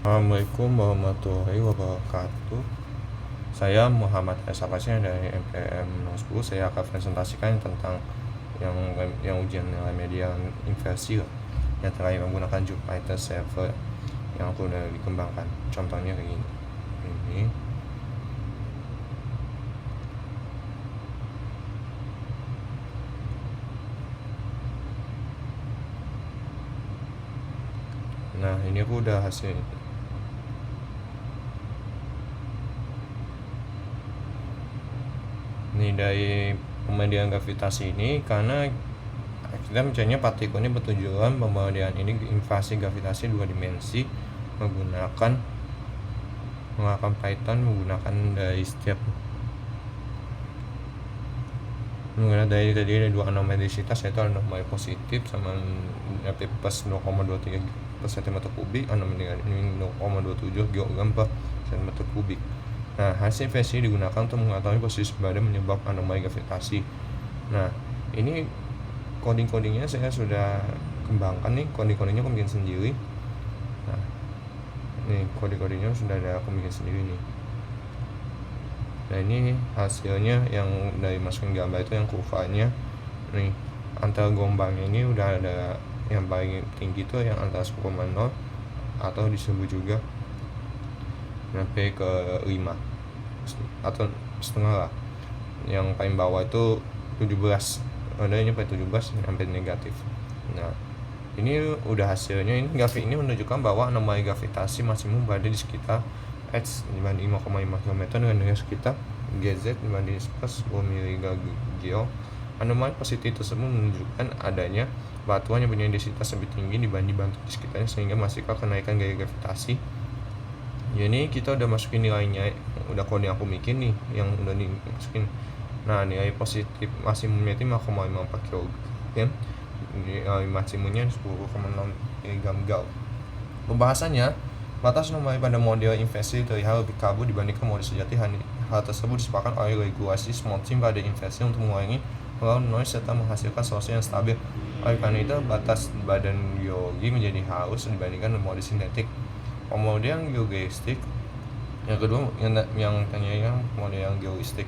Assalamualaikum warahmatullahi wabarakatuh. Saya Muhammad Esapasya dari MPM 10. Saya akan presentasikan tentang yang ujian nilai media inversi yang terakhir menggunakan Jupyter Server yang aku udah dikembangkan. Contohnya kayak gini. Ini Nah, ini aku udah hasil. Ini dari pemediaan gravitasi ini, karena kita mencarinya partikelnya bertujuan pemediaan ini invasi gravitasi 2 dimensi menggunakan Python, menggunakan dari dari tadi ada 2 anomalisitas, yaitu anomali positif sama plus 0,23 per cm kubik, anomali ini 0,27 kg per cm kubik. Nah, hasil versi digunakan untuk mengetahui posisi badan menyebab anomali gravitasi. Nah, ini coding-codingnya saya sudah kembangkan nih, coding-codingnya aku bikin sendiri. Nah, ini coding-codingnya sudah ada aku bikin sendiri nih. Nah, ini hasilnya yang dari masukin gambar itu yang kurvanya nih, antara gelombangnya ini udah ada yang paling tinggi itu yang antara 10,0 atau disebut juga sampai ke 5 atau setengah lah. Yang paling bawah itu 17, adanya pada 17 sampai negatif. Nah, ini udah hasilnya. Ini grafik ini menunjukkan bahwa anomali gravitasi maksimum berada di sekitar X dibanding 5,5 km dengan nilai sekitar GZ dibanding plus 10 mg. Anomali positif tersebut menunjukkan adanya batuan yang punya densitas lebih tinggi dibanding batu di sekitarnya, sehingga masihkah kenaikan gaya gravitasi. Jadi kita udah masukin nilainya, udah kode yang aku bikin nih, yang udah dimasukin. Nah, nilai positif maksimumnya itu 5,54 kg, nilai maksimumnya 10,6 mg. Pembahasannya, batas anomali pada model inversi terlihat lebih kabur dibandingkan model sejati. Hal tersebut disepakati oleh regulasi small team pada inversi untuk mengurangi pengaruh noise serta menghasilkan solusi yang stabil. Oleh karena itu, batas badan geologi menjadi halus dibandingkan model sintetik. Model yang geogestik, yang kedua yang model yang geoistik.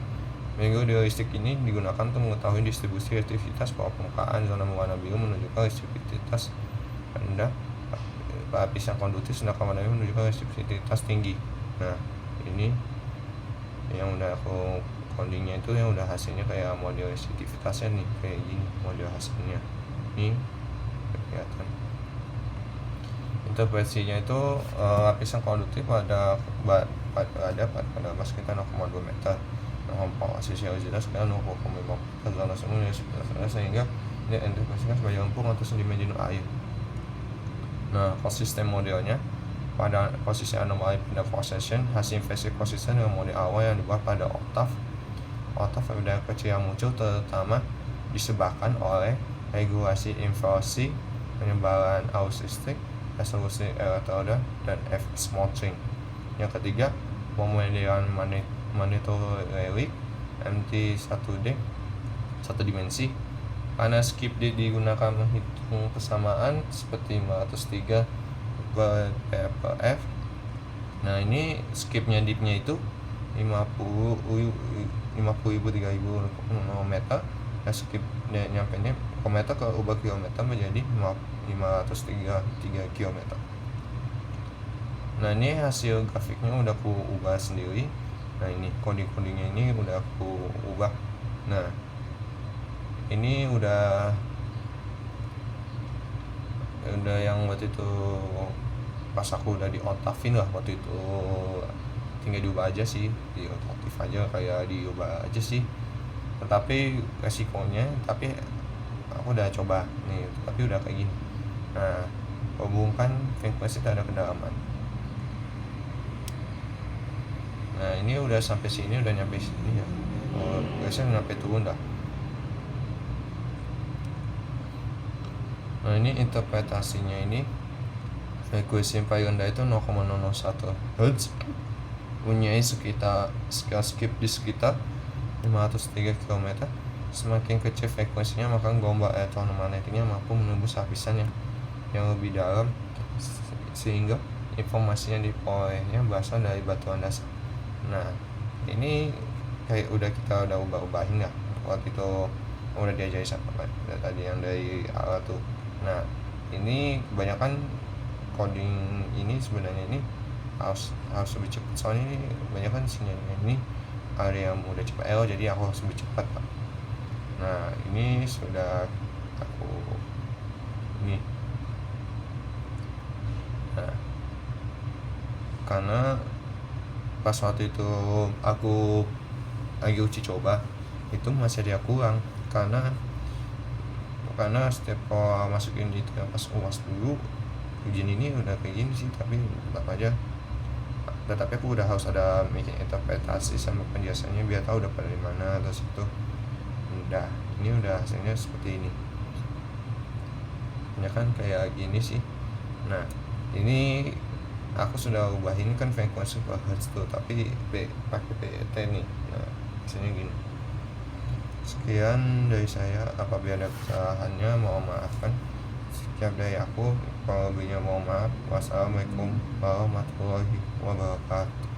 Model geoistik ini digunakan untuk mengetahui distribusi reaktivitas permukaan. Zona warna biru menunjukkan reaktivitas rendah, lapis yang konduktif, sedangkan warna biru menunjukkan reaktivitas tinggi. Nah, ini yang udah aku codingnya itu, yang udah hasilnya kayak model reaktivitasnya nih, kayak gini model hasilnya. Ini kelihatan. Interpretasinya itu lapisan konduktif pada sekitar 0,2 meter. Nah, posisi jelas sekitar 0,5 meter, zona semu sehingga dia interpretasikan sebagai lempung atau sedimen air. Nah, konsisten modelnya pada posisi anomali pada precession, hasil inversi konsisten dengan model awal yang dibuat pada oktav perbedaan kecil yang muncul terutama disebabkan oleh regulasi inversi, penyebaran arus listrik, resolusi elektroda, dan efek smothering. Yang ketiga, pemodelan magnetorelic MT1D satu dimensi. Karena skip D digunakan menghitung kesamaan seperti 503 per F. Nah, ini skipnya dipnya itu 50.000 meter, dan skip nyampe nya kilometer ke ubah kilometer menjadi 503 km. Nah, ini hasil grafiknya udah aku ubah sendiri. Nah, ini codingnya ini udah aku ubah. Nah, ini udah yang waktu itu pas aku udah di Octavin lah, waktu itu tinggal diubah aja sih, di otomotif aja kayak diubah aja sih. Tetapi resikonya, tapi aku udah coba nih, tapi udah kayak gini. Nah, hubungkan frekuensi terhadap kedalaman. Nah, ini udah sampai sini, udah nyampe sini ya. Biasanya nyampe turun dah. Nah, ini interpretasinya ini frekuensi yang paling rendah itu 0,001 Hz, punya sekitar skip di sekitar 503 km. Semakin kecil frekuensinya, maka gelombang elektromagnetiknya mampu menembus lapisan yang lebih dalam, sehingga informasinya di poinnya berasal dari batuan dasar. Nah ini kayak kita udah ubah-ubahin ya waktu itu udah diajari sama tadi yang dari awal tuh. Nah ini kebanyakan coding ini sebenarnya ini harus lebih cepat, soalnya ini kebanyakan sinyalnya ini ada yang udah cepat jadi aku harus lebih cepat Pak. Nah ini sudah aku ini, nah karena pas waktu itu aku lagi uji coba itu masih ada kurang, karena setiap masukin itu yang pas UAS dulu ujian ini udah kayak gini sih, tapi tetapi aku udah harus ada bikin interpretasi sama penjelasannya biar tahu udah pada di mana. Terus itu ini udah hasilnya seperti ini ya kan, kayak gini sih. Nah ini aku sudah ubahin kan frekuensi per hertz tuh, tapi pakai PET nih. Nah hasilnya gini. Sekian dari saya, apabila ada kesalahannya mohon maafkan. Sekian dari aku, kalau lebihnya mohon maaf. Wassalamualaikum warahmatullahi wabarakatuh.